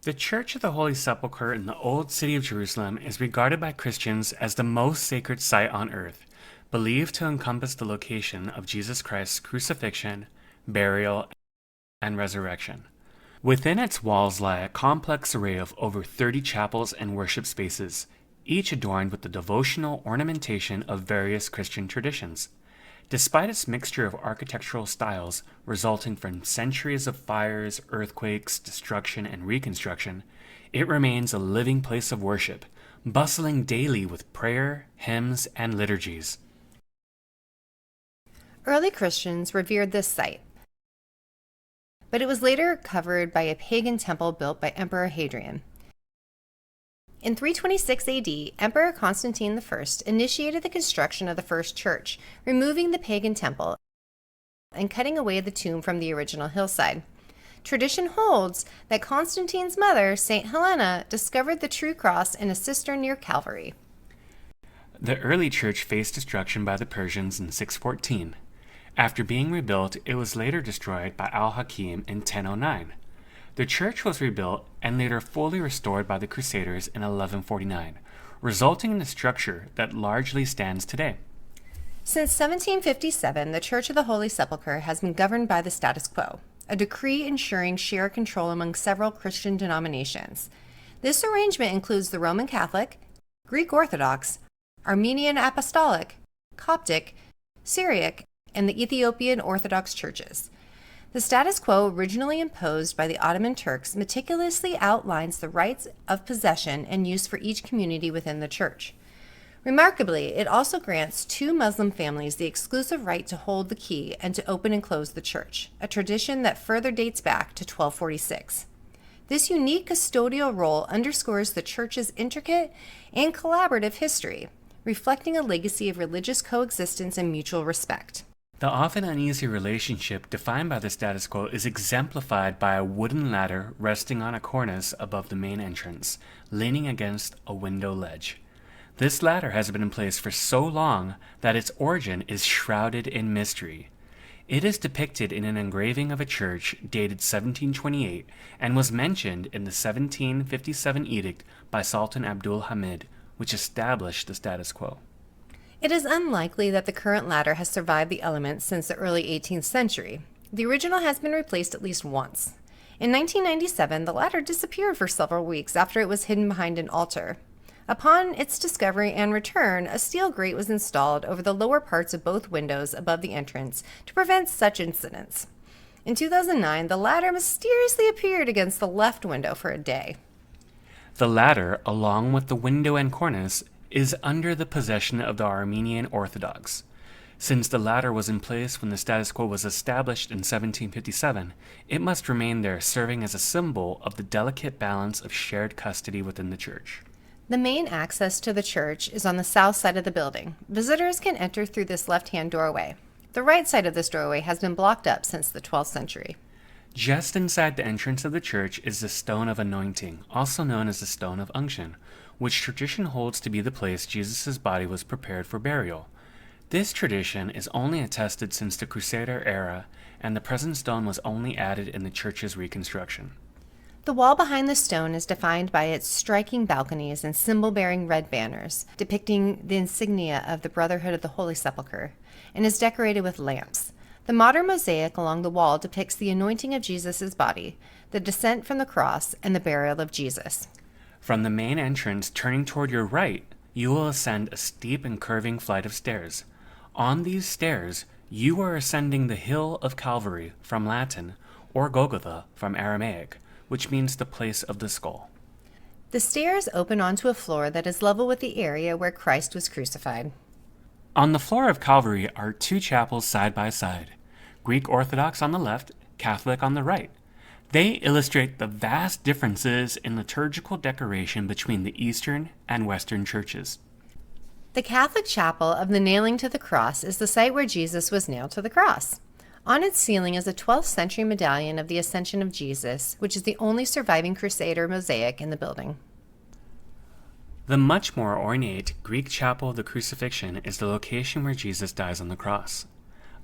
The Church of the Holy Sepulchre in the Old City of Jerusalem is regarded by Christians as the most sacred site on earth, believed to encompass the location of Jesus Christ's crucifixion, burial, and resurrection. Within its walls lie a complex array of over 30 chapels and worship spaces, each adorned with the devotional ornamentation of various Christian traditions. Despite its mixture of architectural styles resulting from centuries of fires, earthquakes, destruction, and reconstruction, it remains a living place of worship, bustling daily with prayer, hymns, and liturgies. Early Christians revered this site, but it was later covered by a pagan temple built by Emperor Hadrian. In 326 AD, Emperor Constantine I initiated the construction of the first church, removing the pagan temple and cutting away the tomb from the original hillside. Tradition holds that Constantine's mother, St. Helena, discovered the true cross in a cistern near Calvary. The early church faced destruction by the Persians in 614. After being rebuilt, it was later destroyed by Al-Hakim in 1009. The church was rebuilt and later fully restored by the Crusaders in 1149, resulting in a structure that largely stands today. Since 1757, the Church of the Holy Sepulchre has been governed by the status quo, a decree ensuring shared control among several Christian denominations. This arrangement includes the Roman Catholic, Greek Orthodox, Armenian Apostolic, Coptic, Syriac, and the Ethiopian Orthodox churches. The status quo, originally imposed by the Ottoman Turks, meticulously outlines the rights of possession and use for each community within the church. Remarkably, it also grants two Muslim families the exclusive right to hold the key and to open and close the church, a tradition that further dates back to 1246. This unique custodial role underscores the church's intricate and collaborative history, reflecting a legacy of religious coexistence and mutual respect. The often uneasy relationship defined by the status quo is exemplified by a wooden ladder resting on a cornice above the main entrance, leaning against a window ledge. This ladder has been in place for so long that its origin is shrouded in mystery. It is depicted in an engraving of a church dated 1728 and was mentioned in the 1757 edict by Sultan Abdul Hamid, which established the status quo. It is unlikely that the current ladder has survived the elements since the early 18th century. The original has been replaced at least once. In 1997, the ladder disappeared for several weeks after it was hidden behind an altar. Upon its discovery and return, a steel grate was installed over the lower parts of both windows above the entrance to prevent such incidents. In 2009, the ladder mysteriously appeared against the left window for a day. The ladder, along with the window and cornice, is under the possession of the Armenian Orthodox. Since the latter was in place when the status quo was established in 1757, it must remain there, serving as a symbol of the delicate balance of shared custody within the church. The main access to the church is on the south side of the building. Visitors can enter through this left-hand doorway. The right side of this doorway has been blocked up since the 12th century. Just inside the entrance of the church is the Stone of Anointing, also known as the Stone of Unction, which tradition holds to be the place Jesus' body was prepared for burial. This tradition is only attested since the Crusader era, and the present stone was only added in the church's reconstruction. The wall behind the stone is defined by its striking balconies and symbol-bearing red banners, depicting the insignia of the Brotherhood of the Holy Sepulchre, and is decorated with lamps. The modern mosaic along the wall depicts the anointing of Jesus' body, the descent from the cross, and the burial of Jesus. From the main entrance turning toward your right, you will ascend a steep and curving flight of stairs. On these stairs, you are ascending the Hill of Calvary from Latin, or Golgotha from Aramaic, which means the place of the skull. The stairs open onto a floor that is level with the area where Christ was crucified. On the floor of Calvary are two chapels side by side, Greek Orthodox on the left, Catholic on the right. They illustrate the vast differences in liturgical decoration between the Eastern and Western churches. The Catholic chapel of the nailing to the cross is the site where Jesus was nailed to the cross. On its ceiling is a 12th century medallion of the Ascension of Jesus, which is the only surviving Crusader mosaic in the building. The much more ornate Greek chapel of the crucifixion is the location where Jesus dies on the cross.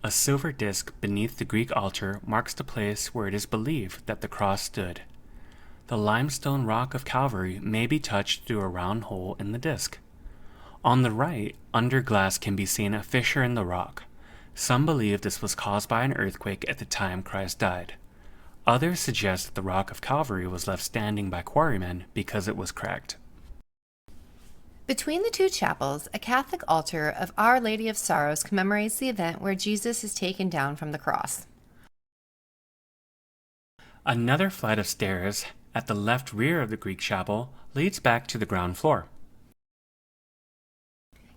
A silver disc beneath the Greek altar marks the place where it is believed that the cross stood. The limestone rock of Calvary may be touched through a round hole in the disc. On the right, under glass can be seen a fissure in the rock. Some believe this was caused by an earthquake at the time Christ died. Others suggest that the rock of Calvary was left standing by quarrymen because it was cracked. Between the two chapels, a Catholic altar of Our Lady of Sorrows commemorates the event where Jesus is taken down from the cross. Another flight of stairs at the left rear of the Greek chapel leads back to the ground floor.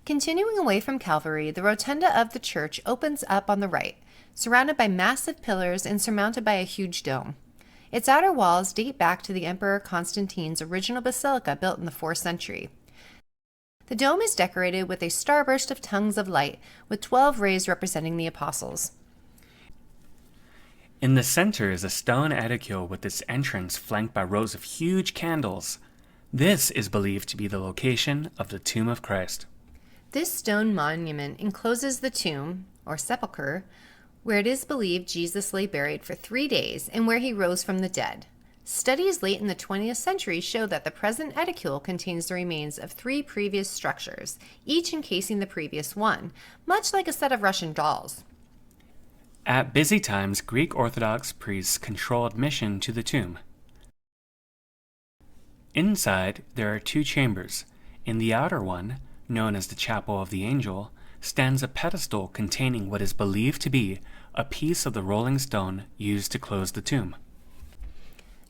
Continuing away from Calvary, the rotunda of the church opens up on the right, surrounded by massive pillars and surmounted by a huge dome. Its outer walls date back to the Emperor Constantine's original basilica built in the 4th century. The dome is decorated with a starburst of tongues of light, with 12 rays representing the apostles. In the center is a stone aedicule with its entrance flanked by rows of huge candles. This is believed to be the location of the tomb of Christ. This stone monument encloses the tomb, or sepulcher, where it is believed Jesus lay buried for 3 days and where he rose from the dead. Studies late in the 20th century show that the present aedicule contains the remains of 3 previous structures, each encasing the previous one, much like a set of Russian dolls. At busy times, Greek Orthodox priests control admission to the tomb. Inside, there are 2 chambers. In the outer one, known as the Chapel of the Angel, stands a pedestal containing what is believed to be a piece of the rolling stone used to close the tomb.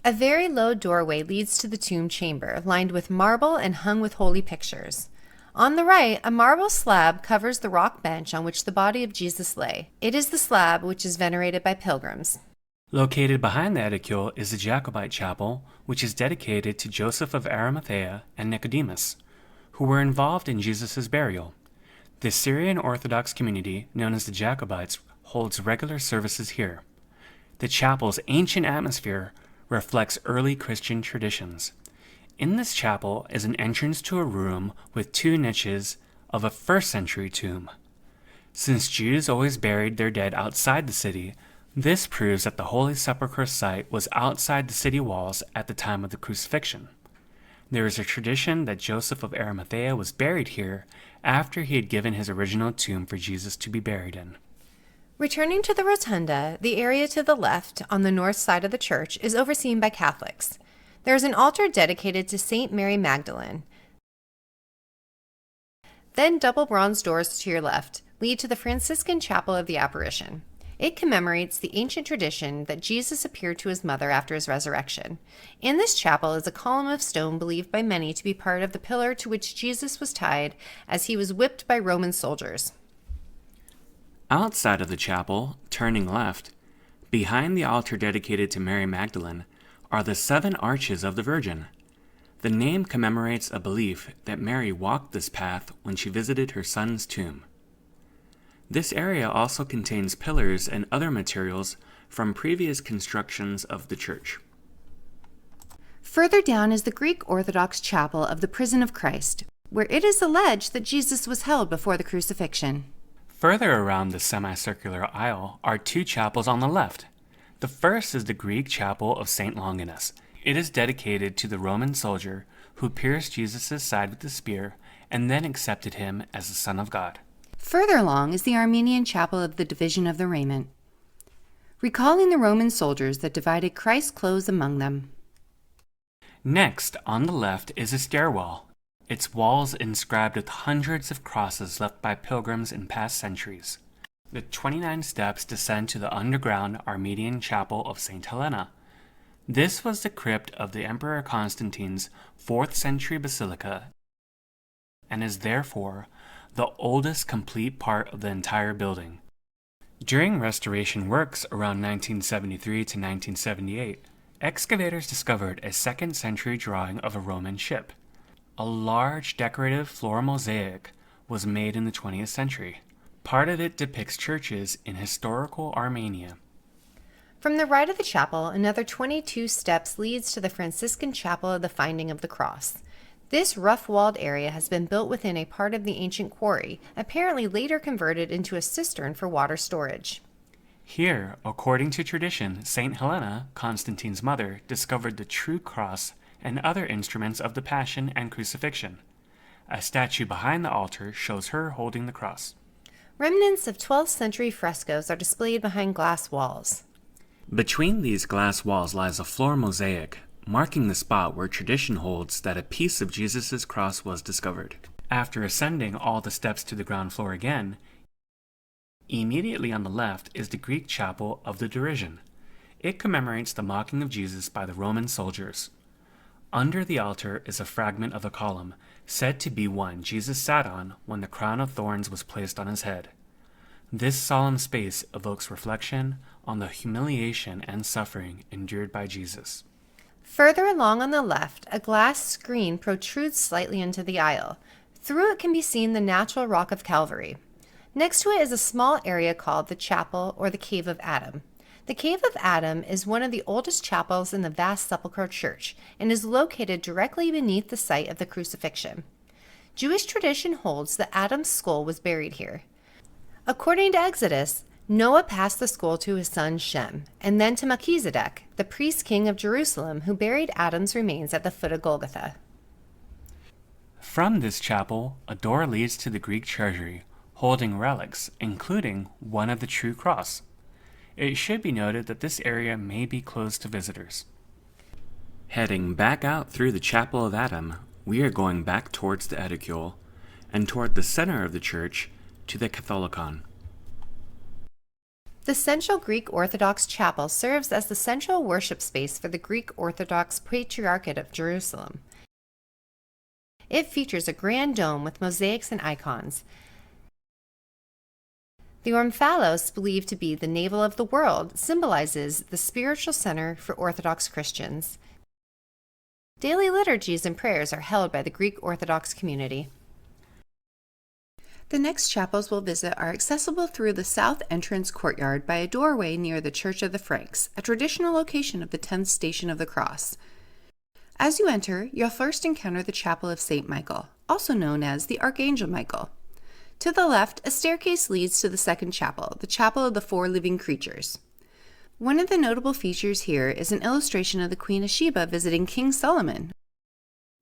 A very low doorway leads to the tomb chamber, lined with marble and hung with holy pictures. On the right, a marble slab covers the rock bench on which the body of Jesus lay. It is the slab which is venerated by pilgrims. Located behind the aedicule is the Jacobite chapel, which is dedicated to Joseph of Arimathea and Nicodemus, who were involved in Jesus' burial. The Syrian Orthodox community, known as the Jacobites, holds regular services here. The chapel's ancient atmosphere reflects early Christian traditions. In this chapel is an entrance to a room with 2 niches of a 1st century tomb. Since Jews always buried their dead outside the city, this proves that the Holy Sepulchre site was outside the city walls at the time of the crucifixion. There is a tradition that Joseph of Arimathea was buried here after he had given his original tomb for Jesus to be buried in. Returning to the rotunda, the area to the left, on the north side of the church, is overseen by Catholics. There is an altar dedicated to Saint Mary Magdalene. Then double bronze doors to your left lead to the Franciscan Chapel of the Apparition. It commemorates the ancient tradition that Jesus appeared to his mother after his resurrection. In this chapel is a column of stone believed by many to be part of the pillar to which Jesus was tied as he was whipped by Roman soldiers. Outside of the chapel, turning left, behind the altar dedicated to Mary Magdalene, are the 7 arches of the Virgin. The name commemorates a belief that Mary walked this path when she visited her son's tomb. This area also contains pillars and other materials from previous constructions of the church. Further down is the Greek Orthodox Chapel of the Prison of Christ, where it is alleged that Jesus was held before the crucifixion. Further around the semicircular aisle are 2 chapels on the left. The first is the Greek Chapel of St. Longinus. It is dedicated to the Roman soldier who pierced Jesus' side with a spear and then accepted him as the Son of God. Further along is the Armenian Chapel of the Division of the Raiment, recalling the Roman soldiers that divided Christ's clothes among them. Next, on the left, is a stairwell, its walls inscribed with hundreds of crosses left by pilgrims in past centuries. The 29 steps descend to the underground Armenian Chapel of St. Helena. This was the crypt of the Emperor Constantine's 4th century basilica and is therefore the oldest complete part of the entire building. During restoration works around 1973 to 1978, excavators discovered a 2nd century drawing of a Roman ship. A large decorative floral mosaic was made in the 20th century. Part of it depicts churches in historical Armenia. From the right of the chapel, another 22 steps leads to the Franciscan Chapel of the Finding of the Cross. This rough-walled area has been built within a part of the ancient quarry, apparently later converted into a cistern for water storage. Here, according to tradition, Saint Helena, Constantine's mother, discovered the true cross and other instruments of the Passion and Crucifixion. A statue behind the altar shows her holding the cross. Remnants of 12th century frescoes are displayed behind glass walls. Between these glass walls lies a floor mosaic, marking the spot where tradition holds that a piece of Jesus' cross was discovered. After ascending all the steps to the ground floor again, immediately on the left is the Greek chapel of the Derision. It commemorates the mocking of Jesus by the Roman soldiers. Under the altar is a fragment of a column, said to be one Jesus sat on when the crown of thorns was placed on his head. This solemn space evokes reflection on the humiliation and suffering endured by Jesus. Further along on the left, a glass screen protrudes slightly into the aisle. Through it can be seen the natural rock of Calvary. Next to it is a small area called the chapel or the Cave of Adam. The Cave of Adam is one of the oldest chapels in the vast Sepulchre Church and is located directly beneath the site of the crucifixion. Jewish tradition holds that Adam's skull was buried here. According to Exodus, Noah passed the skull to his son Shem, and then to Melchizedek, the priest king of Jerusalem, who buried Adam's remains at the foot of Golgotha. From this chapel, a door leads to the Greek treasury, holding relics, including one of the true cross. It should be noted that this area may be closed to visitors. Heading back out through the Chapel of Adam, we are going back towards the Edicule, and toward the center of the church to the Catholicon. The Central Greek Orthodox Chapel serves as the central worship space for the Greek Orthodox Patriarchate of Jerusalem. It features a grand dome with mosaics and icons. The omphalos, believed to be the navel of the world, symbolizes the spiritual center for Orthodox Christians. Daily liturgies and prayers are held by the Greek Orthodox community. The next chapels we'll visit are accessible through the south entrance courtyard by a doorway near the Church of the Franks, a traditional location of the 10th Station of the Cross. As you enter, you'll first encounter the Chapel of St. Michael, also known as the Archangel Michael. To the left, a staircase leads to the second chapel, the Chapel of the Four Living Creatures. One of the notable features here is an illustration of the Queen of Sheba visiting King Solomon,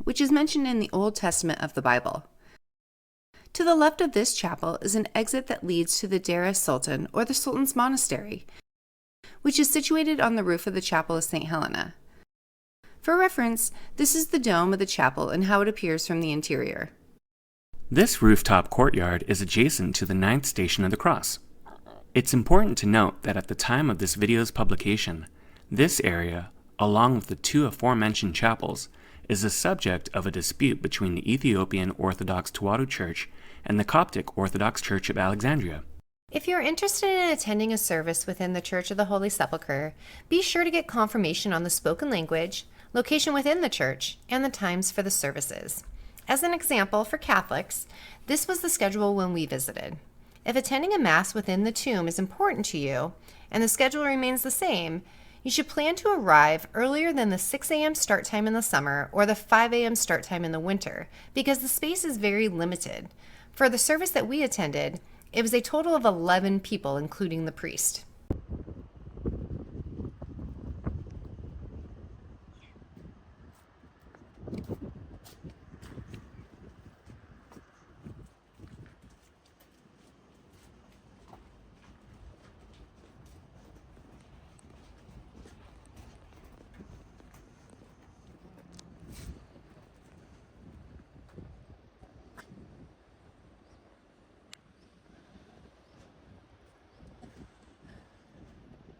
which is mentioned in the Old Testament of the Bible. To the left of this chapel is an exit that leads to the Deir es-Sultan, or the Sultan's Monastery, which is situated on the roof of the Chapel of St. Helena. For reference, this is the dome of the chapel and how it appears from the interior. This rooftop courtyard is adjacent to the 9th Station of the Cross. It's important to note that at the time of this video's publication, this area, along with the two aforementioned chapels, is the subject of a dispute between the Ethiopian Orthodox Tewahedo Church and the Coptic Orthodox Church of Alexandria. If you're interested in attending a service within the Church of the Holy Sepulchre, be sure to get confirmation on the spoken language, location within the church, and the times for the services. As an example, for Catholics, this was the schedule when we visited. If attending a Mass within the tomb is important to you, and the schedule remains the same, you should plan to arrive earlier than the 6 a.m. start time in the summer or the 5 a.m. start time in the winter, because the space is very limited. For the service that we attended, it was a total of 11 people, including the priest.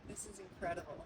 This is incredible.